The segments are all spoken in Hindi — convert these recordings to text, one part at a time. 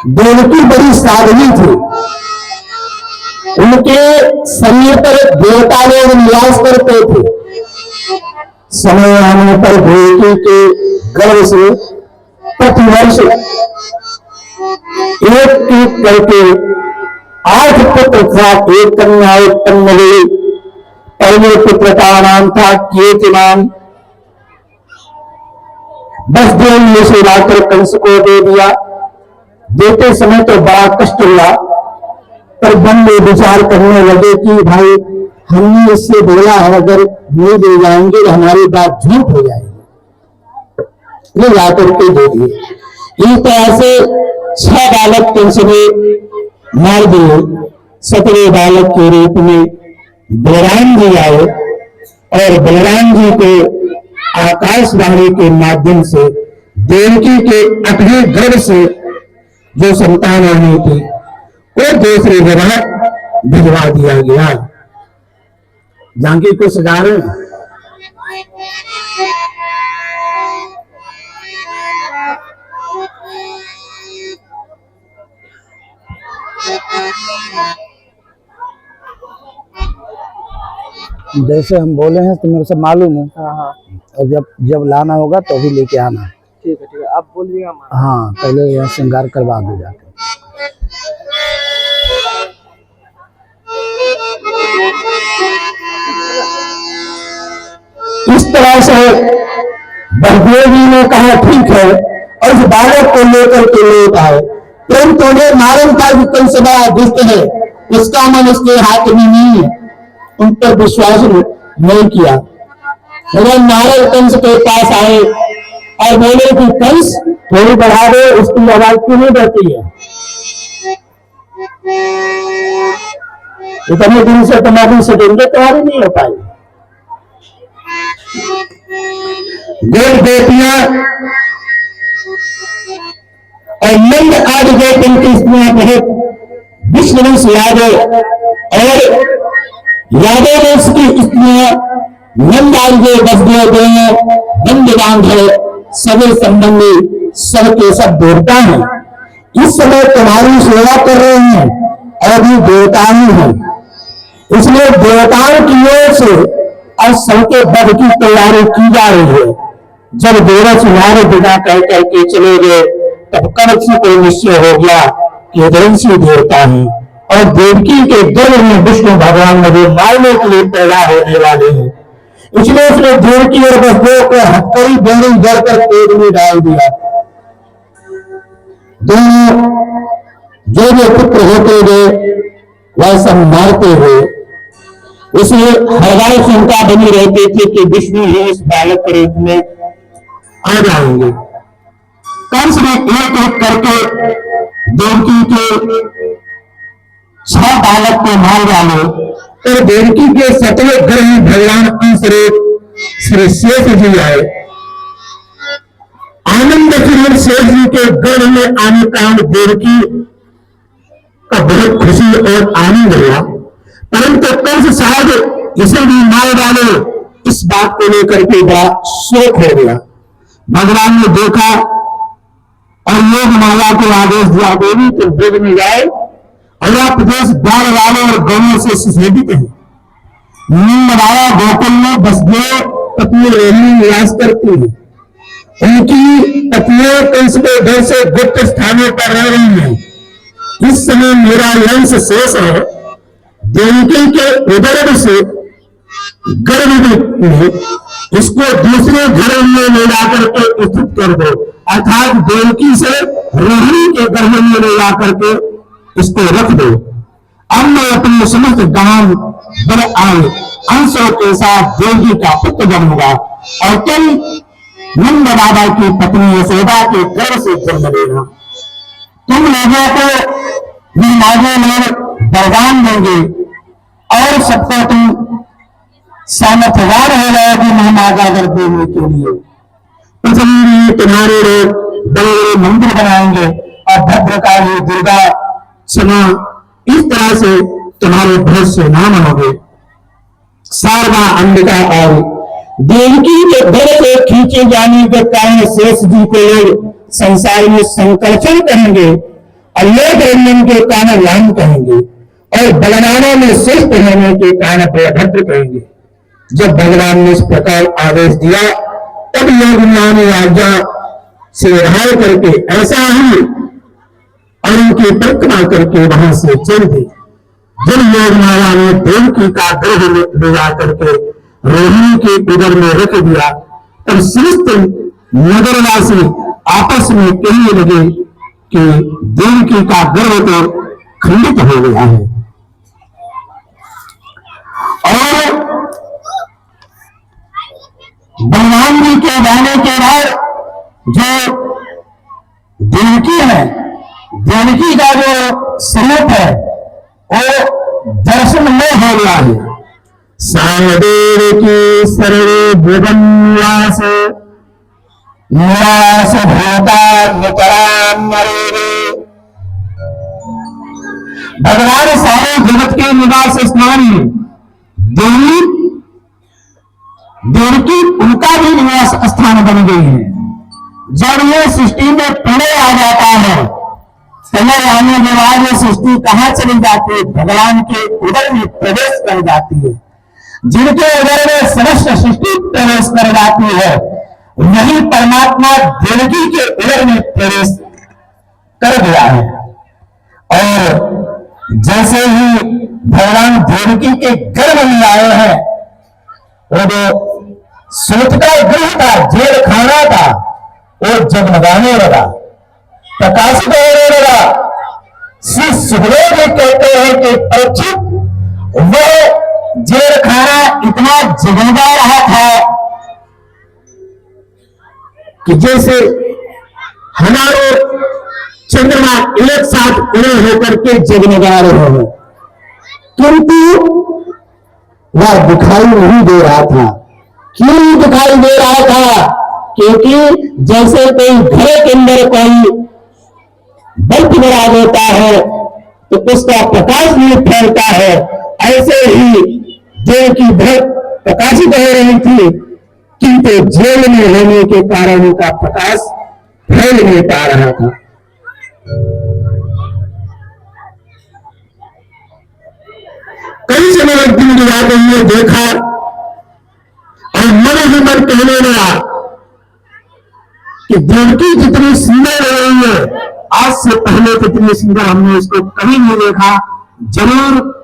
देवकी बड़ी साधवी थी। उनके शरीर पर देवता लोग निवास करते थे। समय आने पर देवकी के गर्भ से प्रतिवर्ष एक एक करके 8 पुत्र था, एक कन्या उत्पन्न हुई। पहले पुत्र का नाम था कीर्तिमान। वसुदेव ने उसे लाकर कंस को दे दिया। देते समय तो बड़ा कष्ट हुआ, पर मन में विचार करने लगे कि भाई हमने इससे बोला है, अगर नहीं दे जाएंगे तो हमारी बात झूठ हो जाएगी। ये लाकर के दे दिए। इस तरह से 6 बालक कंस ने मार दिए। 17वें बालक के रूप में बलराम जी आए और बलराम जी को आकाशवाणी के माध्यम से देवकी के 8वें गर्भ से जो संतान आनी थी वो दूसरे जगह भिजवा दिया गया। जानकी को सजा रहे हैं। जैसे हम बोले हैं तो मेरे से मालूम है। हाँ। और जब लाना होगा तो भी लेके आना। ठीक है आप बोलिएगा। हाँ, पहले यहाँ श्रृंगार करवा दो जाके। इस तरह से बलदेव जी ने कहा ठीक है, और उस बालक को लेकर के लौट आए। परंतु उन्हें मालूम था कि कंस बड़ा दुष्ट है, इसका मन उसके हाथ में नहीं है। उन पर विश्वास नहीं किया। मगर नारद कंस के पास आए और बोले कि कंस थोड़ी बढ़ा दे, उसकी आवाज क्यों नहीं बढ़ती है? इतने दिन से तुम्हारी सजेंगे तुम्हारी नहीं हो पाई। गोद बेटियां और नंद आदि गोपिन की स्त्रियां बहुत विष्णुवंश यादव और यादव वंश की स्त्रियां नंद आदि वसुदेव दोनों नंद बांधव सभी संबंधी सबके सब देवता हैं। इस समय तुम्हारी सेवा कर रहे हैं और भी देवता ही हैं। इसलिए देवताओं की ओर से और सबके वध की तैयारी की जा रही है। जब देवता सुनारे बिना कह करके चले गए तब कंस को निश्चय हो गया कि वंशी देवता है और देवकी के गर्भ में विष्णु भगवान मुझे मारने के लिए पैदा होने वाले हैं। इसलिए उसने देवकी और वसुदेव को हथकड़ी बेड़ी जड़कर पेट में डाल दिया। दोनों जो जो पुत्र होते गए वह सब मारते हुए, इसलिए हर चिंता बनी रहती थी कि विष्णु ही इस बालक के रूप में आ जाएंगे। कंस ने एक एक करके देवकी के 6 बालक को मार डाले और देवकी के 7वें गर्भ में भगवान अंश श्री शेष जी आए। आनंद फिर शेष जी के गर्भ में आने का देवकी का बहुत खुशी और आनंद हुआ, परंतु कंस शायद इसे भी मार डाले, इस बात को लेकर के बड़ा शोक हो गया। भगवान ने देखा और योग माया को आदेश दिया, देवी तो वेद में जाए और आप प्रदेश द्वार वाले और गौों से सुशोभित है। नंदबाया गोकुल में वसुदेव पत्नी रोहिणी निवास करती है। उनकी पत्नियां कंस के घर से गुप्त स्थानों पर रह रही हैं। इस समय मेरा वंश शेष है। देवकी के उदर से गर्भ में इसको दूसरे घर में ले जाकर के स्थित कर दो, अर्थात देवकी से रोहिणी के गर्भ में ले जाकर के इसको रख दो। अब मैं अपने समस्त गांव बल आए अंशों के साथ देवकी का पुत्र बनूंगा और तुम नंद बाबा की पत्नी यशोदा के गर्भ से जन्म लेना। तुम लोगों को निर्माता लोग वरदान देंगे और सबको तुम सामर्थ्यवान हो जाएगी महामागा कर देने के लिए। पृथ्वी में तुम्हारे लोग बड़े बड़े मंदिर बनाएंगे और भद्रकाली दुर्गा क्षमा इस तरह से तुम्हारे बहुत से नाम होंगे। शारदा अंबिका और देवकी के घर से खींचे जाने के कारण शेष जी को लोग संसार में संकर्षण कहेंगे और लोक रंजन के कारण राम कहेंगे और बलरामों में श्रेष्ठ होने के कारण बलभद्र कहेंगे। जब भगवान ने इस प्रकार आदेश दिया तब लोग ने आज्ञा से रिहाई करके ऐसा ही और उनकी परिक्रमा करके वहां से चल दी। जब लोग माया ने देवकी का गर्भ ले जा करके रोहिणी के उदर में रख दिया तब समस्त नगरवासी आपस में कहने लगे कि देवकी का गर्भ तो खंडित हो गया है। और भगवान जी के जाने के बाद जो देवकी है, देवकी का जो स्वरूप है वो दर्शन में हो गया है। सादेव की सर्वे भुवनवास निवास भूता नितराम मरे। भगवान सारे जगत के निवास स्थान है। देवकी उनका भी निवास स्थान बन गई है। जब ये सृष्टि में प्रलय आ जाता है, प्रलय आने के बाद ये सृष्टि कहाँ चली जाती है? भगवान के उदर में प्रवेश कर जाती है। जिनके उदर में समस्त सृष्टि प्रवेश कर जाती है वही परमात्मा देवकी के उदर में प्रवेश कर गया है। और जैसे ही भगवान देवकी के गर्भ में आए हैं, वो जो सोच का गृह था, जेल खाना था, वो जगमगाने लगा, प्रकाशित होने लगा। श्री सुखदेव जी कहते हैं कि परीक्षित वो जेल खाना इतना जगमगा रहा था कि जैसे हमारे चंद्रमा एक साथ उड़े होकर के जगमगा रहे हो, किंतु वह दिखाई नहीं दे रहा था। क्यों दिखाई दे रहा था? क्योंकि जैसे कोई घर के अंदर कोई बल्ब लगा देता है तो उसका प्रकाश नहीं फैलता है, ऐसे ही देव की बहुत प्रकाशित हो रही थी, किंतु जेल में रहने के कारण उनका प्रकाश फैल नहीं पा रहा था। कई समय एक दिन जाते हुए देखा और मन ही मन कहने लगा कि देवकी जितनी सुंदर रही है, आज से पहले कितनी सुंदर हमने इसको कभी नहीं देखा। जरूर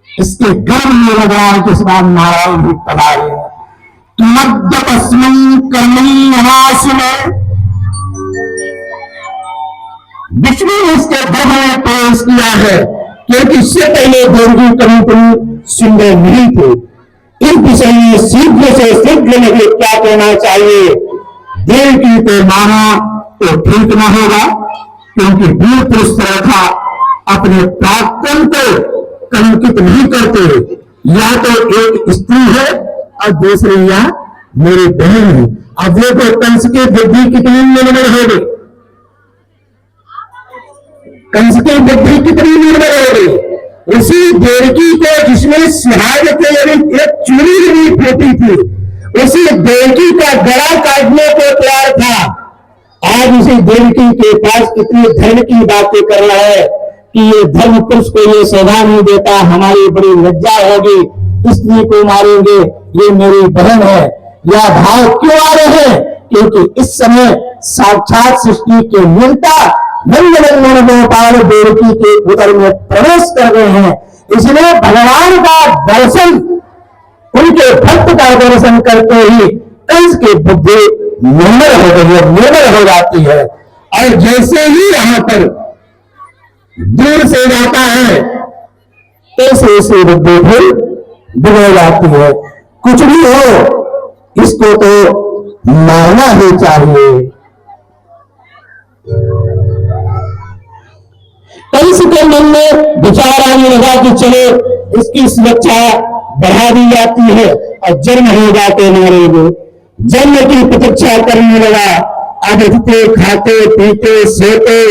इसके गर्भ में लगा कि इस बार नारायण भी पधारे। मध्य तस्मैं कर्मणि महासुने, विष्णु ने इसके गर्भ में प्रवेश किया है, क्योंकि इससे पहले देवकी कभी कोई सुंदर नहीं थे। इस विषय में शीघ्र से शीघ्र मुझे क्या कहना चाहिए? देवकी को माना तो ठीक न होगा, क्योंकि वीर पुरुष था अपने प्राक्तन को कलंकित नहीं करते। या तो एक स्त्री है और दूसरी या मेरी बहन है। अब देखो कंस की बुद्धि कितनी निर्मल हो गई, कंस की बुद्धि कितनी निर्मल हो गई। उसी देवकी को जिसमें सुहाग के एक चूड़ी भी फूटी थी, उसी देवकी का गला काटने को तैयार था। आज उसी देवकी के पास कितनी धर्म की बातें कर रहा है कि ये धर्म पुरुष को ये शोभा नहीं देता, हमारी बड़ी लज्जा होगी, स्त्री को मारेंगे, ये मेरी बहन है। यह भाव क्यों आ रहे हैं? क्योंकि इस समय साक्षात सृष्टि के नियंता नंदनंदन गोपाल देवकी के उदर में प्रवेश कर गए हैं। इसलिए भगवान का दर्शन, उनके भक्त का दर्शन करते ही कंस की बुद्धि निर्मल हो गई है, निर्मल हो जाती है। और जैसे ही यहाँ पर दूर से जाता है ऐसे ऐसे बुद्धि फिर बिगड़ जाती है। कुछ भी हो, इसको तो मारना ही चाहिए। कंस के मन में विचार आने लगा कि चलो इसकी सुरक्षा बढ़ा दी जाती है और जन्म हो जाते नारे जन्म की प्रतीक्षा करने लगा। अब उठते खाते पीते सोते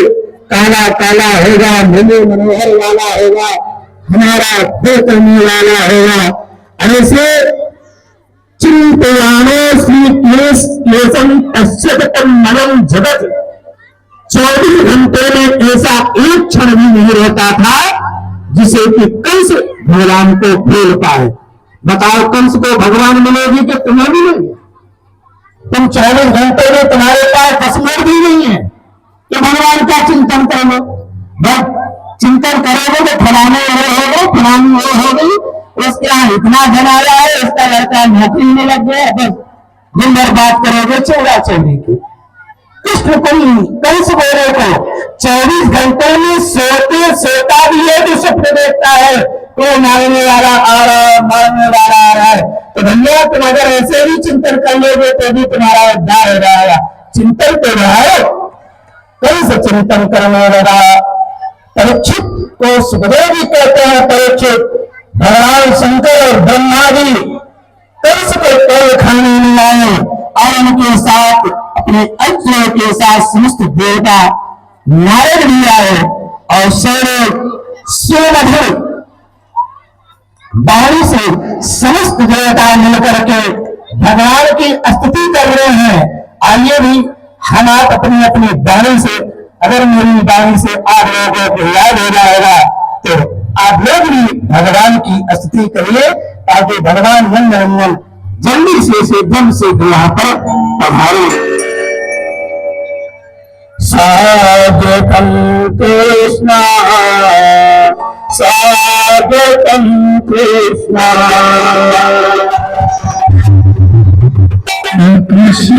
काला काला होगा, मनु मनोहर वाला होगा, हमारा खो करने वाला होगा। ऐसे चिंतयानो श्री केशम पश्यत तन्मयम जगत। 24 घंटे में ऐसा एक क्षण भी नहीं रहता था जिसे कि कंस भगवान को भूल पाए। बताओ, कंस को भगवान मिलेगी कि तुम्हें मिलेगी? तुम 24 घंटे में तुम्हारे पास 10 मिनट भी नहीं है कि भगवान का चिंतन कर लो। बस चिंतन करोगे तो फलाने ये हो गए, फलानी ये हो गई, उसके यहाँ इतना धन आया है, उसका लड़का नौकरी में लग गया, बस दिन भर बात करोगे चौड़ा चौड़ी की। कृष्ण कंस बोले को 24 घंटे में सोता भी है तो स्वप्न देखता है, तो मारने वाला आ रहा है, मारने वाला आ रहा है। तो भैया तुम अगर ऐसे भी चिंतन कर लोगे तो भी तुम्हारा उद्धार हो जाएगा। चिंतन तो रहा, कंस चिंतन करने लगा। परीक्षित को सुखदेव भी कहते हैं, परीक्षित भगवान शंकर और ब्रह्मा जी कंस को तोड़ खाने में आए और उनके साथ अपने अस्त्रों के साथ समस्त देवता नारद भी आए और सुमधुर वाणी से समस्त देवता मिलकर के भगवान की स्तुति कर रहे हैं। आइए भी हम आप अपनी अपनी वाणी से, अगर मेरी वाणी से आप लोगों को याद हो जाएगा तो आप लोग भी भगवान की स्तुति करिए, ताकि भगवान नंद नंदन जल्दी से दम से यहाँ पर पधारे। स्वागतम कृष्णा, स्वागतम कृष्णा, कृष्ण